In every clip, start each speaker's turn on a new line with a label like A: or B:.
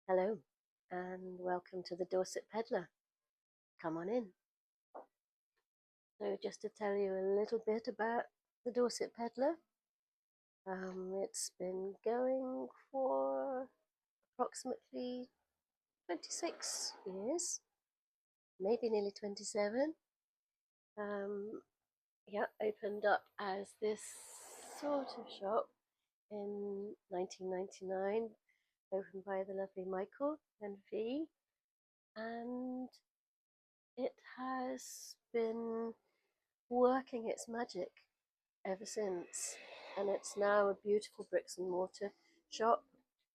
A: Hello and welcome to the Dorset Pedlar. Come on in. So just to tell you a little bit about the Dorset Pedlar, it's been going for approximately 26 years, maybe nearly 27. Yeah, opened up as this sort of shop in 1999, opened by the lovely Michael and V, and it has been working its magic ever since. And it's now a beautiful bricks and mortar shop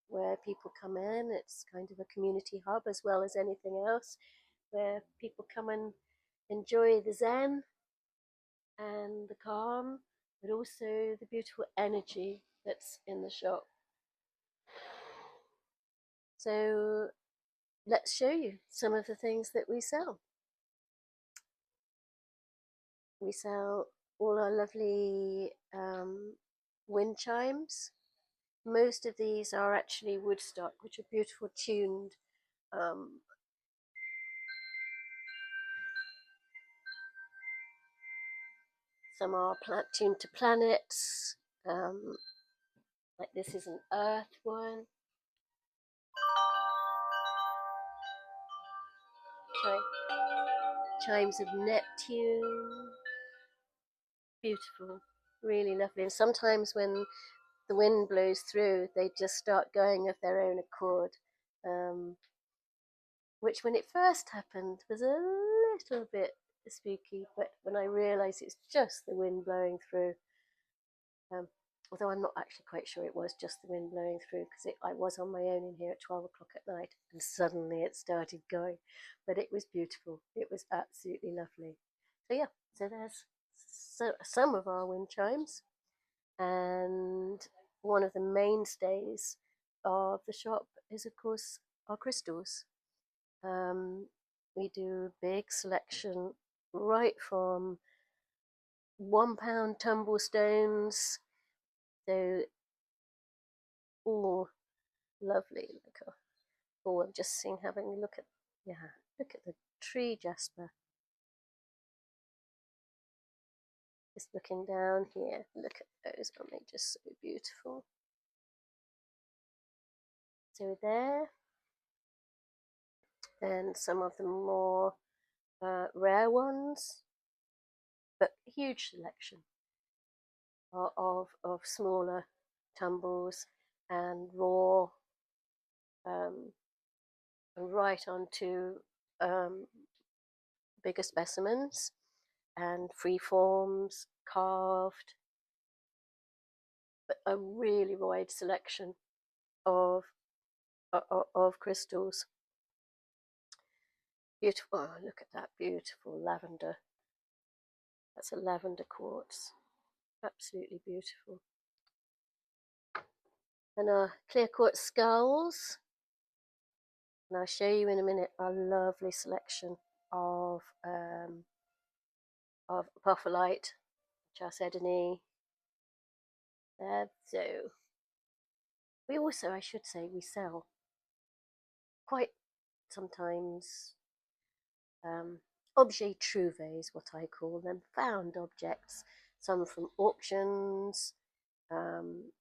A: where people come in. It's kind of a community hub as well as anything else, where people come and enjoy the zen and the calm, but also the beautiful energy that's in the shop. So let's show you some of the things that we sell. We sell all our lovely wind chimes. Most of these are actually woodstock, which are beautiful tuned. Um, some are tuned to planets. Like this is an Earth one. Chimes of Neptune. Beautiful, really lovely. And sometimes when the wind blows through, they just start going of their own accord. Which when it first happened was a little bit spooky, but when I realised it's just the wind blowing through, um, although I'm not actually quite sure it was just the wind blowing through, because I was on my own in here at 12 o'clock at night and suddenly it started going, but it was beautiful. It was absolutely lovely. So yeah, so there's some of our wind chimes, and one of the mainstays of the shop is of course our crystals. um, we do a big selection, right from £1 tumble stones, so all lovely. Oh, I'm just seeing, having a look at, yeah, look at the tree jasper. Just looking down here, look at those, aren't they just so beautiful? So there, then some of the more rare ones, but huge selection of smaller tumbles and raw, um, and right onto um, bigger specimens and free forms, carved, but a really wide selection of of crystals. Beautiful. Oh, look at that beautiful lavender. That's a lavender quartz. Absolutely beautiful. And our clear quartz skulls. And I'll show you in a minute a lovely selection of apophyllite, chalcedony. So we also, I should say, we sell quite sometimes objet trouvé is what I call them, found objects, some from auctions, um,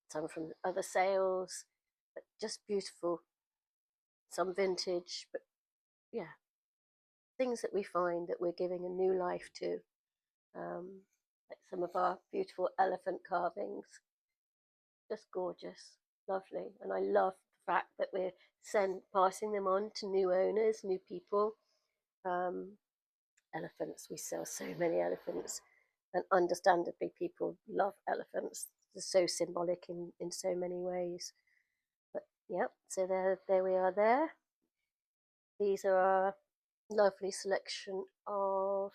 A: some from other sales, but just beautiful, some vintage, but yeah, things that we find that we're giving a new life to, like some of our beautiful elephant carvings, just gorgeous, lovely. And I love the fact that we're passing them on to new owners, new people. um, Elephants, we sell so many elephants, and understandably people love elephants. They're so symbolic in so many ways. But yeah, so there we are there. These are our lovely selection of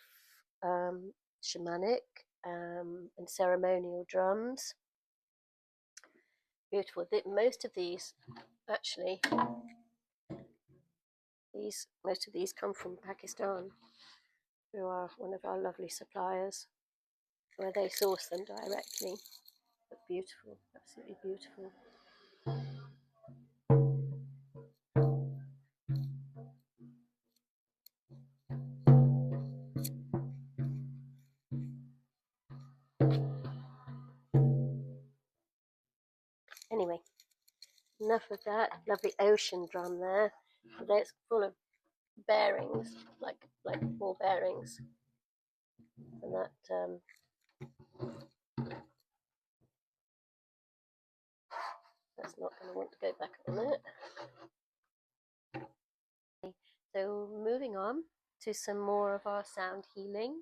A: shamanic and ceremonial drums. Beautiful. Most of these, actually, most of these come from Pakistan, who are one of our lovely suppliers, where they source them directly. But beautiful, absolutely beautiful. enough of that. Lovely ocean drum there. Although it's full of bearings, like ball bearings, and that that's not going to want to go back at the minute. So moving on to some more of our sound healing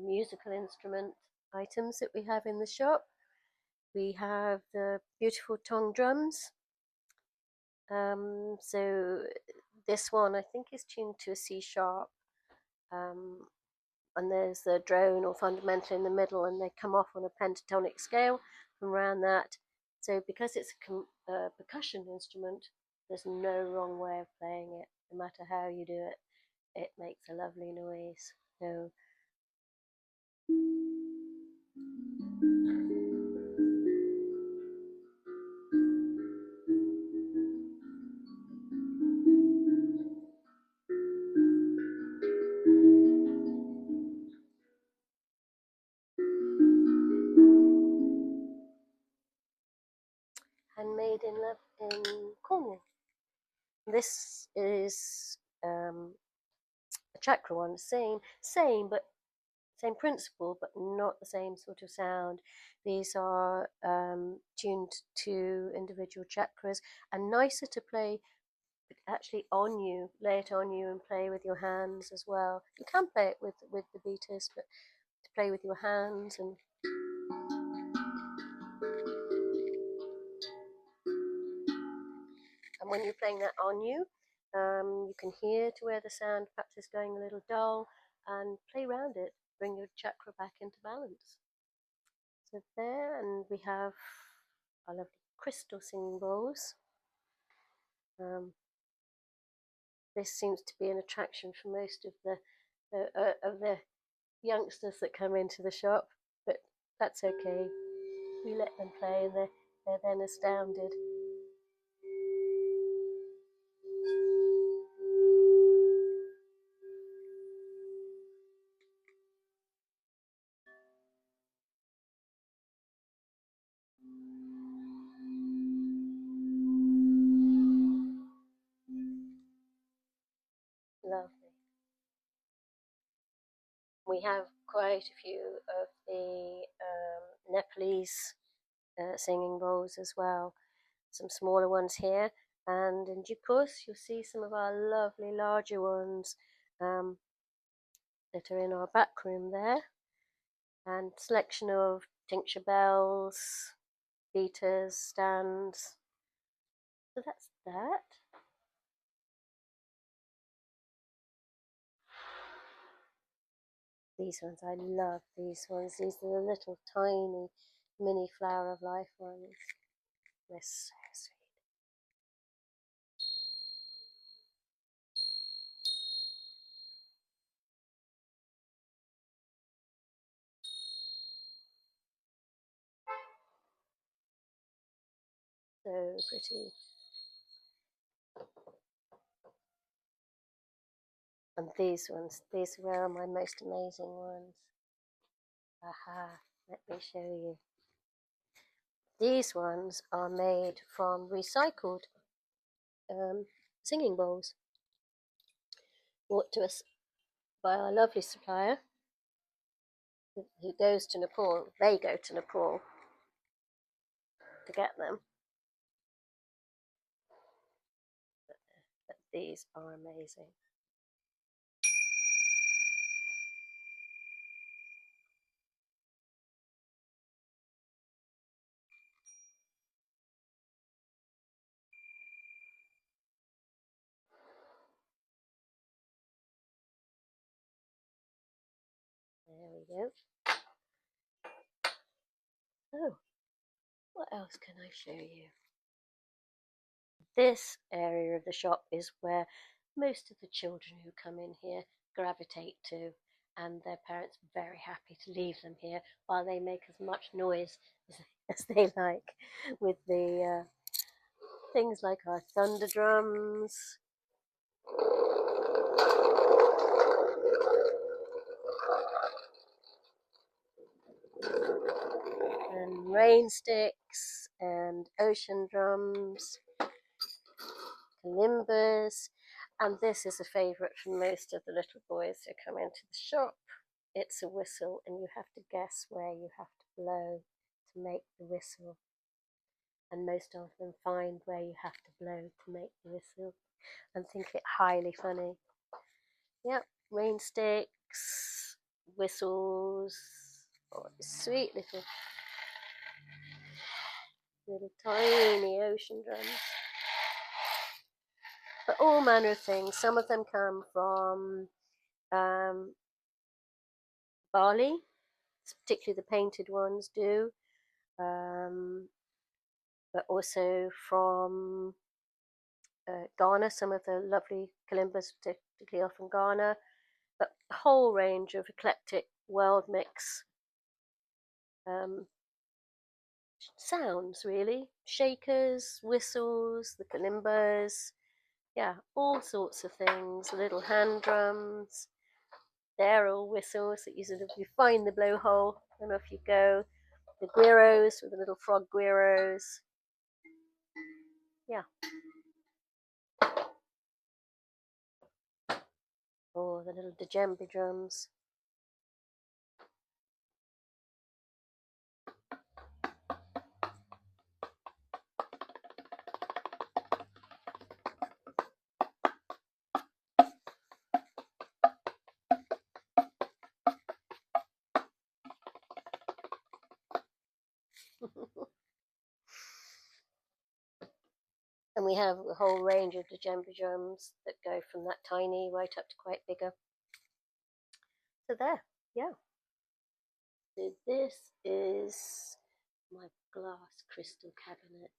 A: musical instrument items that we have in the shop. We have the beautiful tongue drums. So this one I think is tuned to a C sharp, and there's the drone or fundamental in the middle, and they come off on a pentatonic scale from around that. So because it's a percussion instrument, there's no wrong way of playing it. No matter how you do it, it makes a lovely noise. So handmade in Cornwall. This is a chakra one, but same principle, but not the same sort of sound. These are tuned to individual chakras and nicer to play actually on you, lay it on you and play with your hands as well. You can play it with the beaters, but to play with your hands and when you're playing that on you, you can hear to where the sound perhaps is going a little dull and play around it, bring your chakra back into balance. So there, and we have our lovely crystal singing bowls. This seems to be an attraction for most of the youngsters that come into the shop, but that's okay. We let them play, and they're then astounded. Lovely. We have quite a few of the Nepalese singing bowls as well. Some smaller ones here, and in due course you'll see some of our lovely larger ones that are in our back room there, and selection of tincture bells, beaters, stands. So that's that. These ones, I love these ones. These are the little tiny mini flower of life ones. They're so sweet. So pretty. And these ones, these were my most amazing ones. Aha, let me show you. These ones are made from recycled singing bowls, brought to us by our lovely supplier who goes to Nepal. They go to Nepal to get them. But these are amazing. There we go. Oh, what else can I show you? This area of the shop is where most of the children who come in here gravitate to, and their parents are very happy to leave them here while they make as much noise as they like with the things like our thunder drums. and rain sticks and ocean drums, kalimbas, and this is a favourite for most of the little boys who come into the shop. It's a whistle, and you have to guess where you have to blow to make the whistle. And most of them find where you have to blow to make the whistle and think it highly funny. Yep, rain sticks, whistles, oh, sweet little tiny ocean drums. But all manner of things. Some of them come from Bali, particularly the painted ones do, but also from Ghana. Some of the lovely kalimbas, particularly are from Ghana, but a whole range of eclectic world mix sounds, really. Shakers, whistles, the kalimbas, yeah, all sorts of things. Little hand drums, they're all whistles that you sort of, you find the blowhole and off you go. The guiros with the little frog guiros, yeah. Or the little djembe drums. And we have a whole range of djembe drums that go from that tiny right up to quite bigger. So there, yeah. So this is my glass crystal cabinet.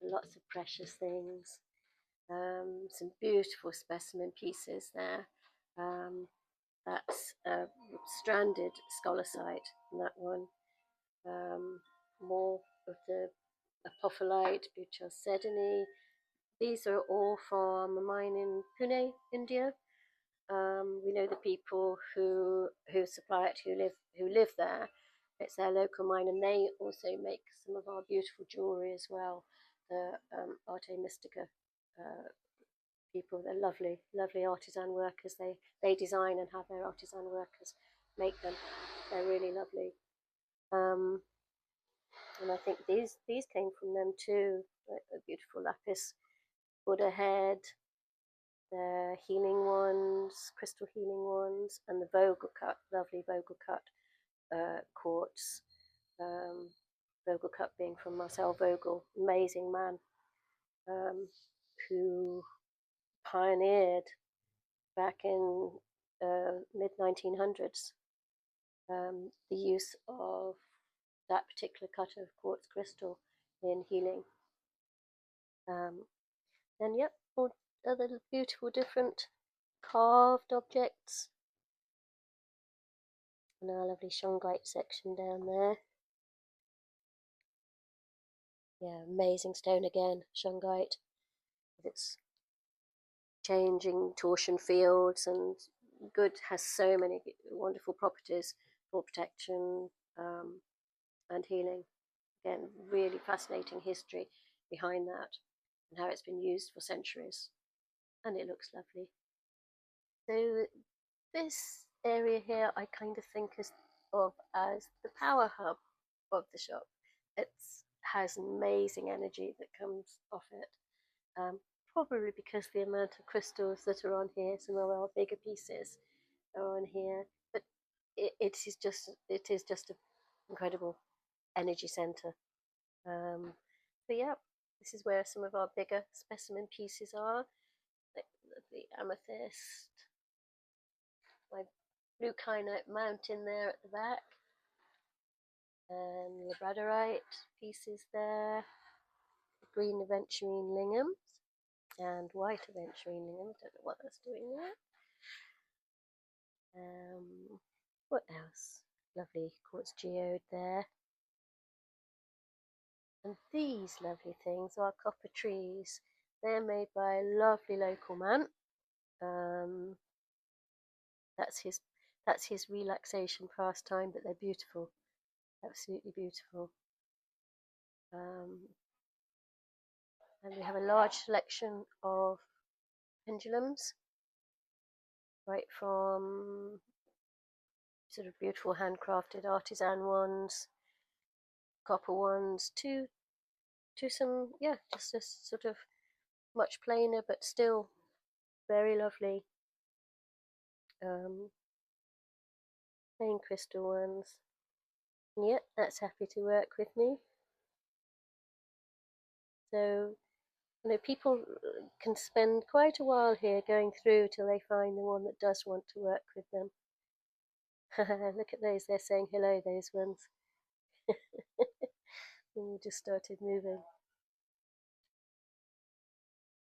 A: Lots of precious things. Some beautiful specimen pieces there. That's a stranded scholarcite in that one. More of the apophyllite, buchalcedony. These are all from a mine in Pune, India. We know the people who supply it, who live there. It's their local mine, and they also make some of our beautiful jewellery as well. The Arte Mystica people, they're lovely, lovely artisan workers. They design and have their artisan workers make them. They're really lovely. And I think these came from them too. Like the beautiful lapis Buddha head, the healing ones, crystal healing ones, and the Vogel cut, lovely Vogel cut quartz. Vogel cut being from Marcel Vogel, amazing man, who pioneered back in mid 1900s the use of that particular cut of quartz crystal in healing. And yep, all other beautiful different carved objects. And our lovely shungite section down there. Yeah, amazing stone again, shungite, with its changing torsion fields, and good, has so many wonderful properties for protection and healing. Again, really fascinating history behind that and how it's been used for centuries. And it looks lovely. So this area here I kind of think of as the power hub of the shop. It has amazing energy that comes off it. Probably because the amount of crystals that are on here, some of our bigger pieces are on here, but it is just an incredible energy center. But yeah, this is where some of our bigger specimen pieces are, like the amethyst, my blue kyanite mountain there at the back, and labradorite pieces there, green aventurine lingams, and white aventurine lingams. Don't know what that's doing there. What else? Lovely quartz geode there. And these lovely things are copper trees. They're made by a lovely local man. That's his relaxation pastime, but they're beautiful, absolutely beautiful. Um, and we have a large selection of pendulums, right from sort of beautiful handcrafted artisan ones, copper ones, to some, yeah, just a sort of much plainer but still very lovely plain crystal ones. And yep, that's happy to work with me. So, you know, people can spend quite a while here going through till they find the one that does want to work with them. Look at those, they're saying hello, those ones. And we just started moving.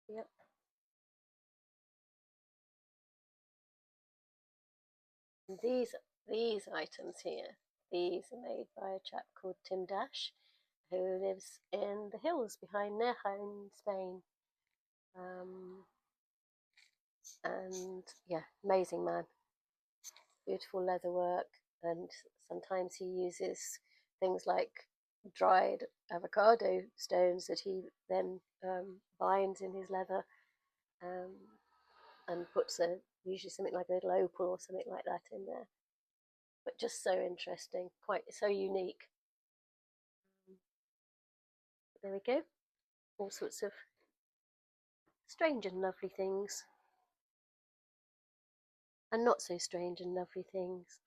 A: Yep. And these items here, these are made by a chap called Tim Dash, who lives in the hills behind Nerja in Spain. And yeah, amazing man. Beautiful leather work, and sometimes he uses things like dried avocado stones that he then binds in his leather, um, and puts usually something like a little opal or something like that in there. But just so interesting, quite so unique. There we go. All sorts of strange and lovely things, and not so strange and lovely things.